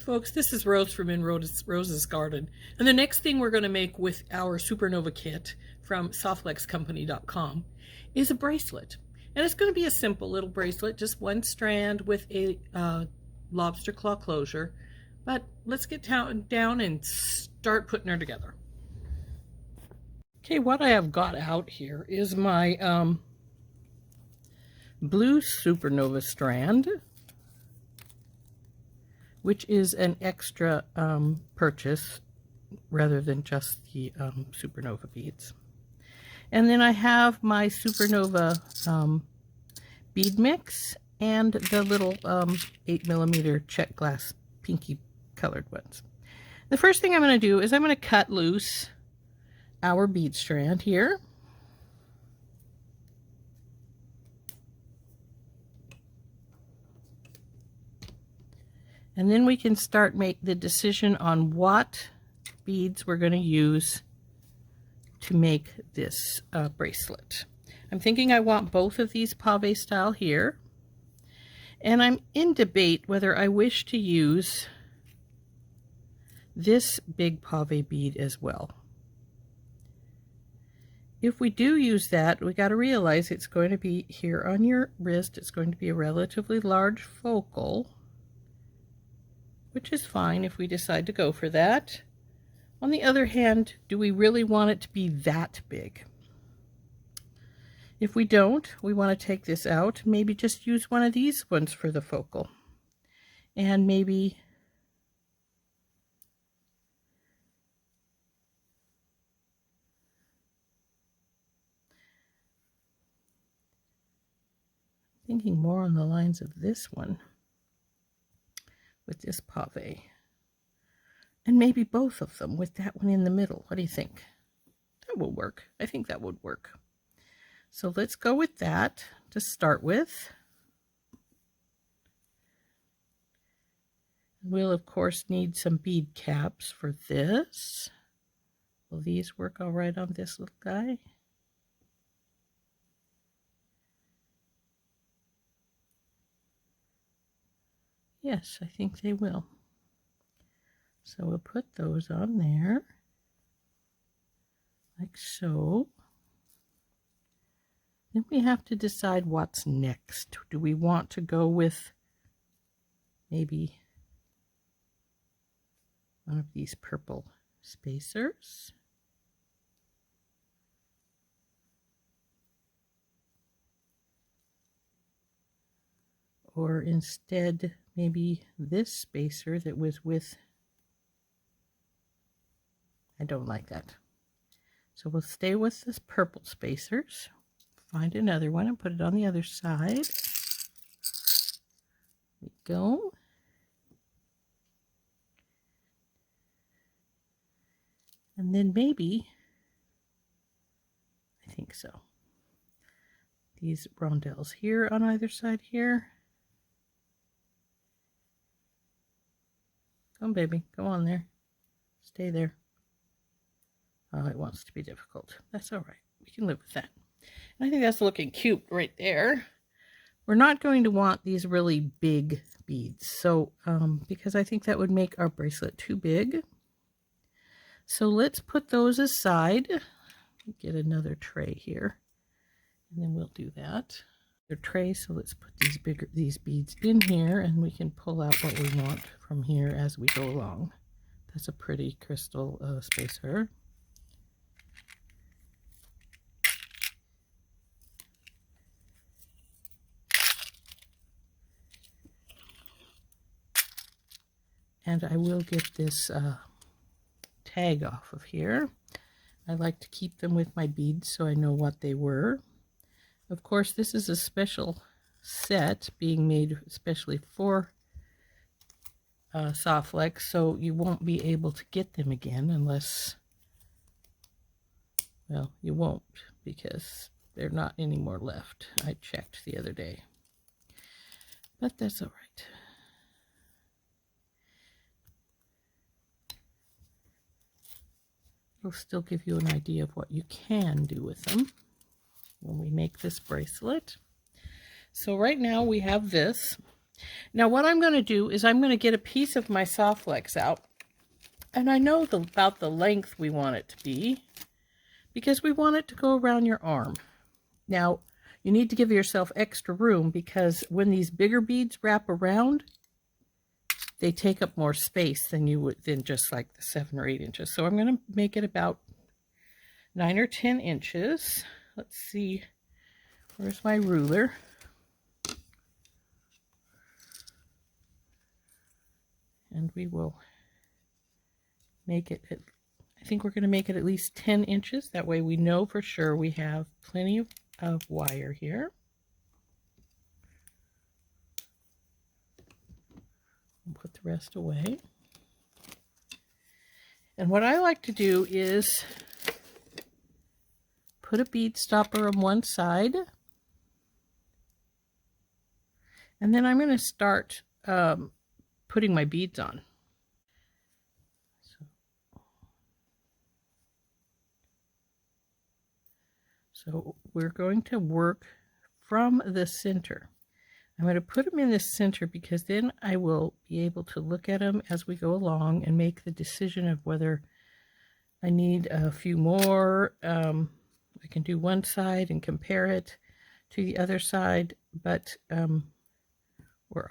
Folks, this is Rose from Rose's Garden. And the next thing we're going to make with our Supernova kit from SoftFlexCompany.com is a bracelet. And it's going to be a simple little bracelet, just one strand with a lobster claw closure. But let's get down and start putting her together. Okay, what I have got out here is my blue Supernova strand, which is an extra purchase rather than just the Supernova beads. And then I have my Supernova bead mix and the little 8mm Czech glass pinky colored ones. The first thing I'm going to do is I'm going to cut loose our bead strand here. And then we can start make the decision on what beads we're going to use to make this bracelet. I'm thinking I want both of these pave style here. And I'm in debate whether I wish to use this big pave bead as well. If we do use that, we got to realize it's going to be here on your wrist. It's going to be a relatively large focal, which is fine if we decide to go for that. On the other hand, do we really want it to be that big? If we don't, we want to take this out, maybe just use one of these ones for the focal. And maybe thinking more on the lines of this one with this pave, and maybe both of them with that one in the middle. What do you think? That will work. I think that would work. So let's go with that to start with. We'll of course need some bead caps for this. Will these work all right on this little guy? Yes, I think they will. So we'll put those on there, like so. Then we have to decide what's next. Do we want to go with maybe one of these purple spacers? Or instead, maybe this spacer that was with, I don't like that. So we'll stay with this purple spacers, find another one and put it on the other side. There we go. And then maybe, I think so, these rondelles here on either side here. Come, baby, go on there. Stay there. Oh, it wants to be difficult. That's all right. We can live with that. And I think that's looking cute right there. We're not going to want these really big beads, so because I think that would make our bracelet too big. So let's put those aside. Get another tray here, and then we'll do that. Tray, so let's put these beads in here, and we can pull out what we want from here as we go along. That's a pretty crystal spacer. And I will get this tag off of here. I like to keep them with my beads so I know what they were. Of course, this is a special set being made especially for SoftFlex, so you won't be able to get them again unless, well, you won't, because there are not any more left. I checked the other day, but that's all right. It'll still give you an idea of what you can do with them when we make this bracelet. So right now we have this. Now what I'm going to do is I'm going to get a piece of my SoftFlex out, and I know about the length we want it to be, because we want it to go around your arm. Now you need to give yourself extra room, because when these bigger beads wrap around, they take up more space than just like the 7 or 8 inches. So I'm going to make it about 9 or 10 inches. Let's see, where's my ruler? And we will make it, I think we're going to make it at least 10 inches. That way we know for sure we have plenty of wire here. We'll put the rest away. And what I like to do is put a bead stopper on one side, and then I'm going to start putting my beads on. So we're going to work from the center. I'm going to put them in the center because then I will be able to look at them as we go along and make the decision of whether I need a few more. I can do one side and compare it to the other side, but we're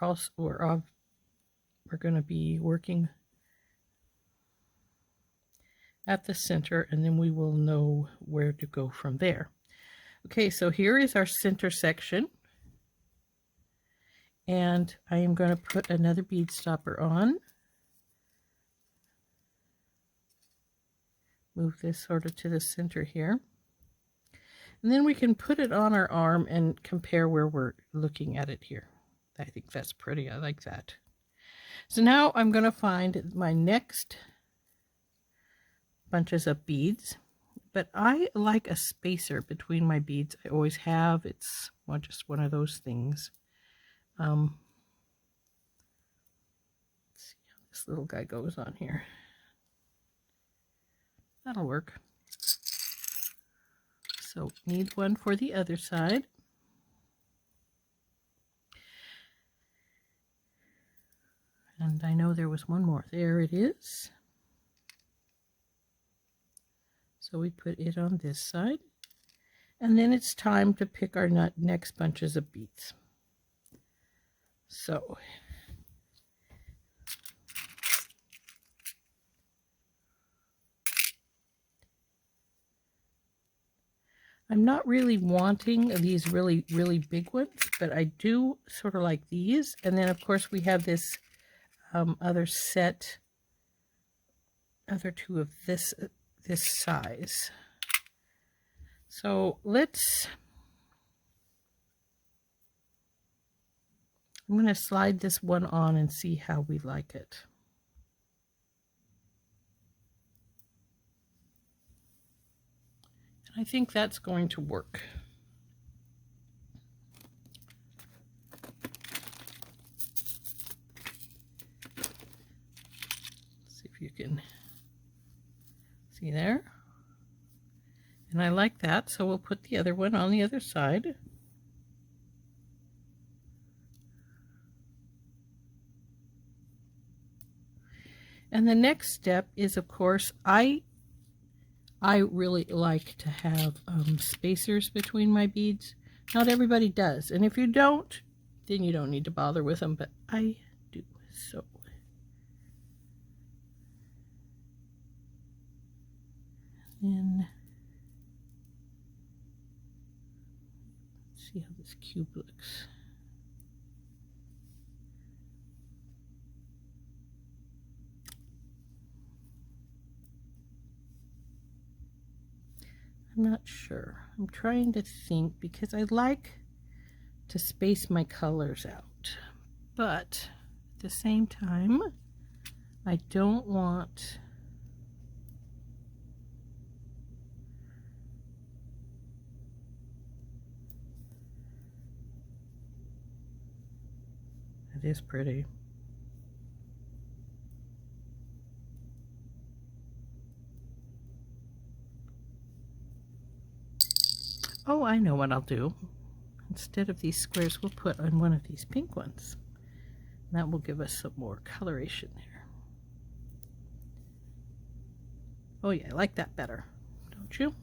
going to be working at the center, and then we will know where to go from there. Okay, so here is our center section, and I am going to put another bead stopper on. Move this sort of to the center here. And then we can put it on our arm and compare where we're looking at it here. I think that's pretty. I like that. So now I'm going to find my next bunches of beads, but I like a spacer between my beads. I always have. It's just one of those things. Let's see how this little guy goes on here. That'll work. So need one for the other side. And I know there was one more. There it is. So we put it on this side. And then it's time to pick our next bunches of beads. So I'm not really wanting these really big ones, but I do sort of like these. And then of course we have this other two of this size. So I'm going to slide this one on and see how we like it. I think that's going to work. Let's see if you can see there. And I like that, so we'll put the other one on the other side. And the next step is, of course, I really like to have spacers between my beads. Not everybody does, and if you don't, then you don't need to bother with them, but I do. So then let's see how this cube looks. I'm not sure. I'm trying to think because I like to space my colors out, but at the same time, I don't want it is pretty. Oh, I know what I'll do. Instead of these squares, we'll put on one of these pink ones. That will give us some more coloration there. Oh yeah, I like that better, don't you?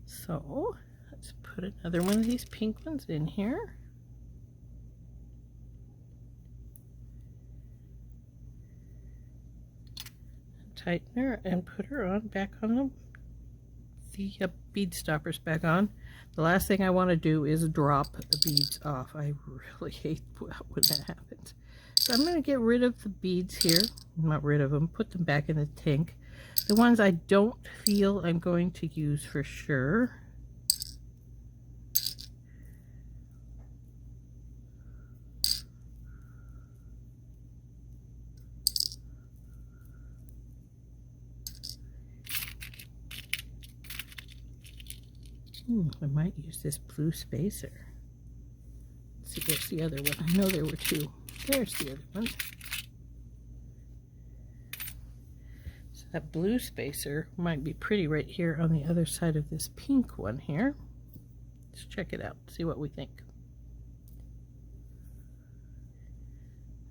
So let's put another one of these pink ones in here. Tighten her and put her on back on the bead stoppers back on. The last thing I want to do is drop the beads off. I really hate when that happens. So I'm going to get rid of the beads here. Not rid of them, put them back in the tank. The ones I don't feel I'm going to use for sure. I might use this blue spacer. Let's see, where's the other one? I know there were two. There's the other one. So that blue spacer might be pretty right here on the other side of this pink one here. Let's check it out, see what we think.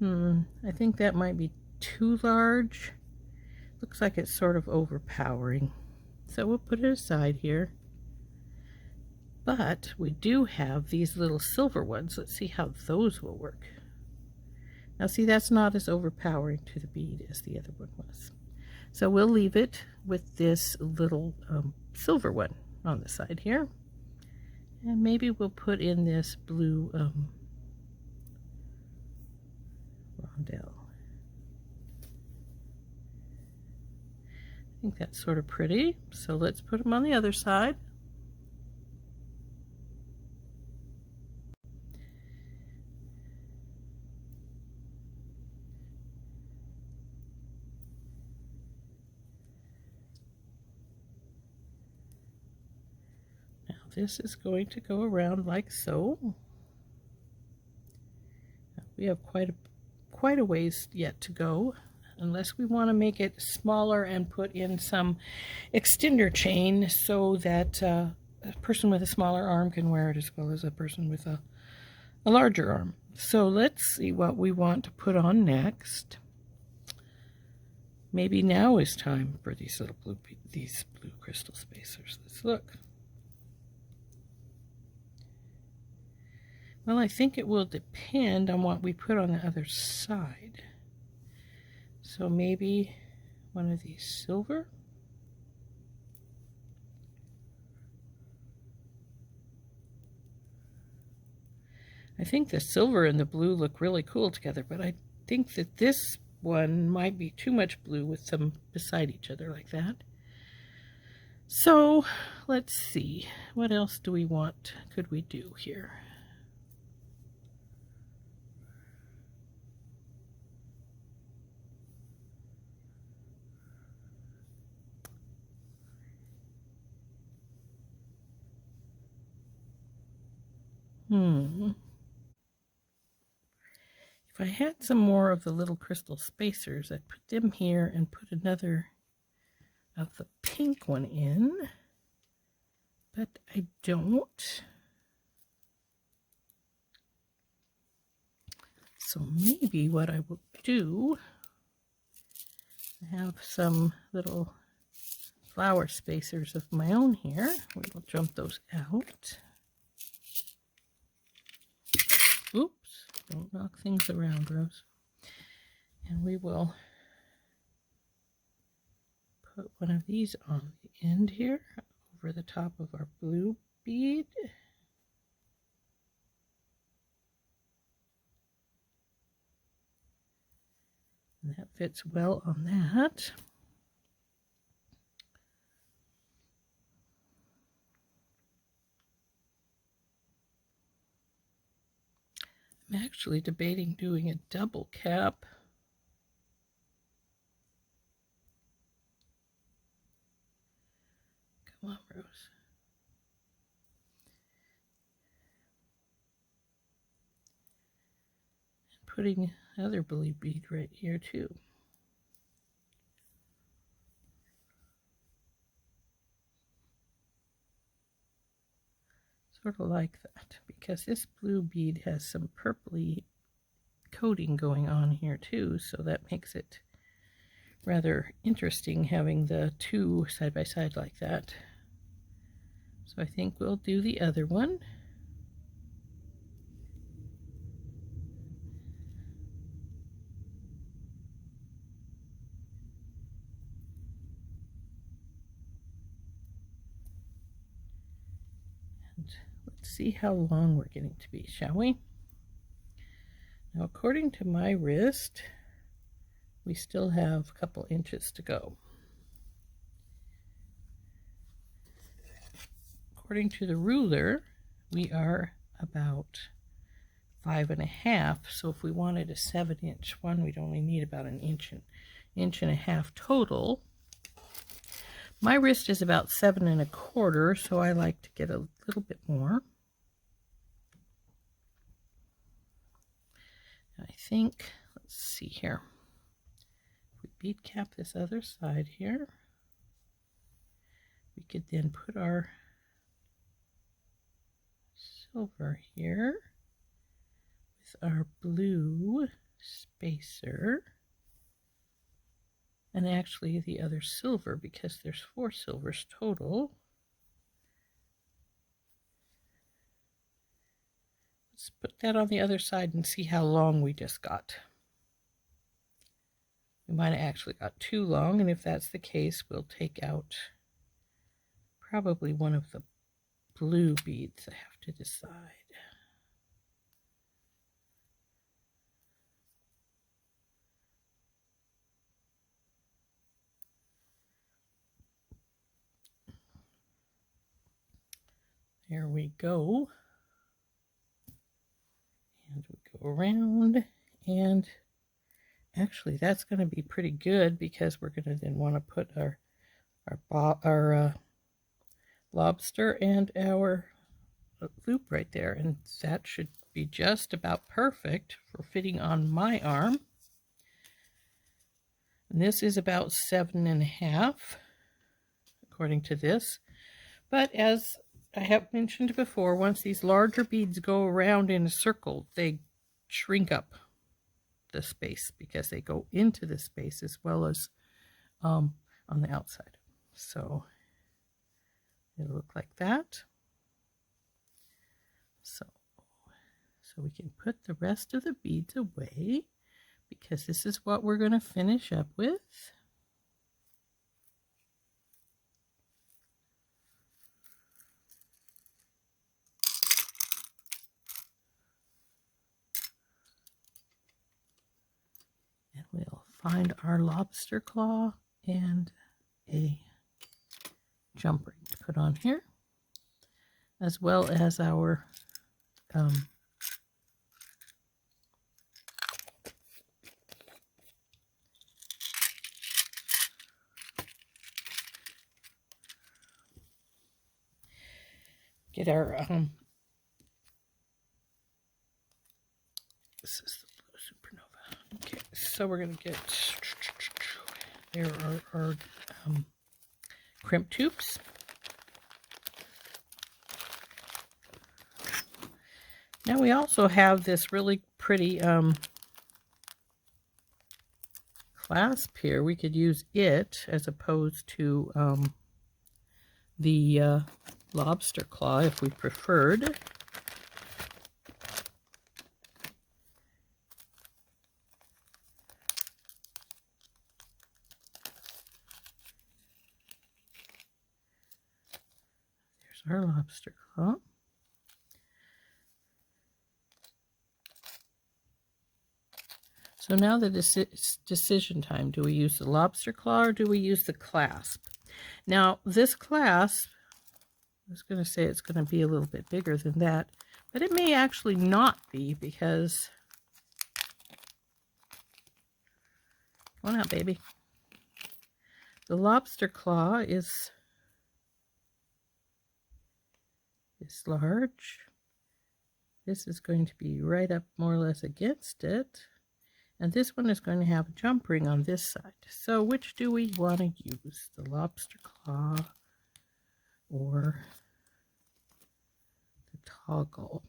I think that might be too large. Looks like it's sort of overpowering. So we'll put it aside here. But we do have these little silver ones. Let's see how those will work. Now see, that's not as overpowering to the bead as the other one was. So we'll leave it with this little silver one on the side here. And maybe we'll put in this blue rondelle. I think that's sort of pretty. So let's put them on the other side. This is going to go around like so. We have quite a ways yet to go, unless we want to make it smaller and put in some extender chain so that a person with a smaller arm can wear it as well as a person with a larger arm. So let's see what we want to put on next. Maybe now is time for these little blue crystal spacers. Let's look. Well, I think it will depend on what we put on the other side. So maybe one of these silver. I think the silver and the blue look really cool together, but I think that this one might be too much blue with them beside each other like that. So let's see, what else do we want? Could we do here? If I had some more of the little crystal spacers, I'd put them here and put another of the pink one in, but I don't. So maybe what I will do, I have some little flower spacers of my own here. We will jump those out. Oops, don't knock things around, Rose. And we will put one of these on the end here, over the top of our blue bead. And that fits well on that. I'm actually debating doing a double cap. Come on, Rose. And putting another blue bead right here too. Sort of like that, because this blue bead has some purpley coating going on here too, so that makes it rather interesting having the two side by side like that. So I think we'll do the other one. And let's see how long we're getting to be, shall we? Now, according to my wrist, we still have a couple inches to go. According to the ruler, we are about 5.5. So if we wanted a 7-inch one, we'd only need about an inch and a half total. My wrist is about 7 1/4, so I like to get a little bit more. I think, let's see here. If we bead cap this other side here, we could then put our silver here with our blue spacer, and actually the other silver, because there's 4 silvers total. Let's put that on the other side and see how long we just got. We might have actually got too long, and if that's the case, we'll take out probably one of the blue beads. I have to decide. There we go. And we go around, and actually that's going to be pretty good, because we're going to then want to put our lobster and our loop right there, and that should be just about perfect for fitting on my arm. And this is about 7 1/2 according to this, but as I have mentioned before, once these larger beads go around in a circle, they shrink up the space, because they go into the space as well as on the outside. So it'll look like that. So we can put the rest of the beads away, because this is what we're going to finish up with. And we'll find our lobster claw and a jump ring to put on here, as well as our get our this is the Supernova. Okay, so we're going to get, there are our crimp tubes. Now we also have this really pretty clasp here. We could use it as opposed to the lobster claw if we preferred. There's our lobster claw. So now that it's decision time. Do we use the lobster claw or do we use the clasp? Now this clasp, I was going to say it's going to be a little bit bigger than that, but it may actually not be, because, come on out, baby. The lobster claw is large. This is going to be right up more or less against it. And this one is going to have a jump ring on this side. So which do we want to use? The lobster claw or the toggle?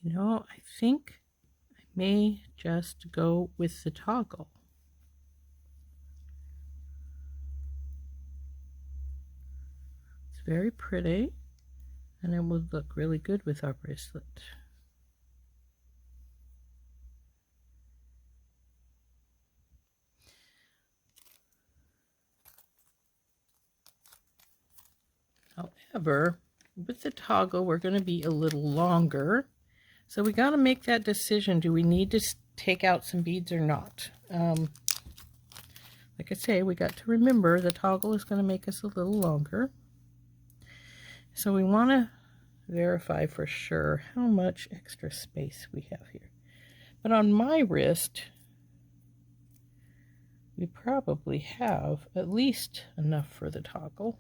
You know, I think I may just go with the toggle. It's very pretty, and it would look really good with our bracelet. However, with the toggle, we're going to be a little longer. So we got to make that decision. Do we need to take out some beads or not? Like I say, we got to remember the toggle is going to make us a little longer. So we want to verify for sure how much extra space we have here. But on my wrist, we probably have at least enough for the toggle.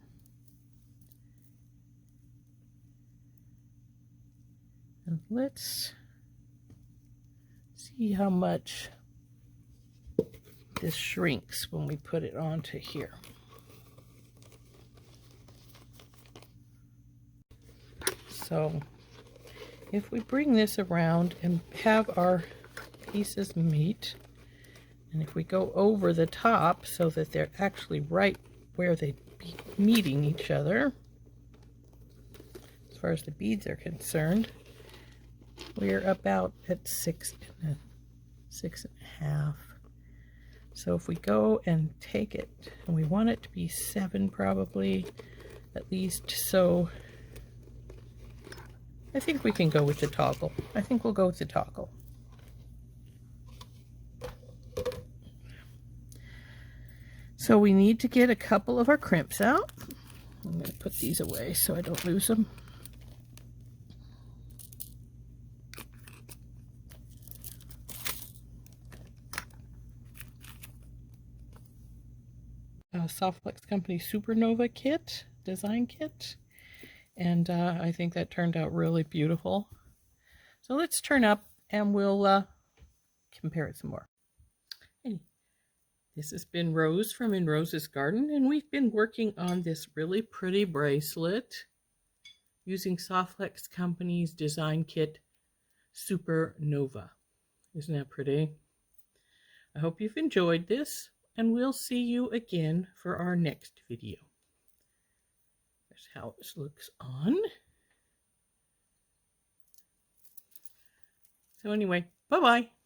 And let's see how much this shrinks when we put it onto here. So if we bring this around and have our pieces meet, and if we go over the top so that they're actually right where they'd be meeting each other, as far as the beads are concerned, we're about at 6.5. So if we go and take it, and we want it to be 7 probably, at least, so I think we can go with the toggle. I think we'll go with the toggle. So we need to get a couple of our crimps out. I'm going to put these away so I don't lose them. SoftFlex Company Supernova Design Kit. And I think that turned out really beautiful. So let's turn up and we'll compare it some more. Hey, this has been Rose from In Rose's Garden, and we've been working on this really pretty bracelet using SoftFlex Company's Design Kit Supernova. Isn't that pretty? I hope you've enjoyed this, and we'll see you again for our next video. Here's how this looks on. So anyway, bye-bye.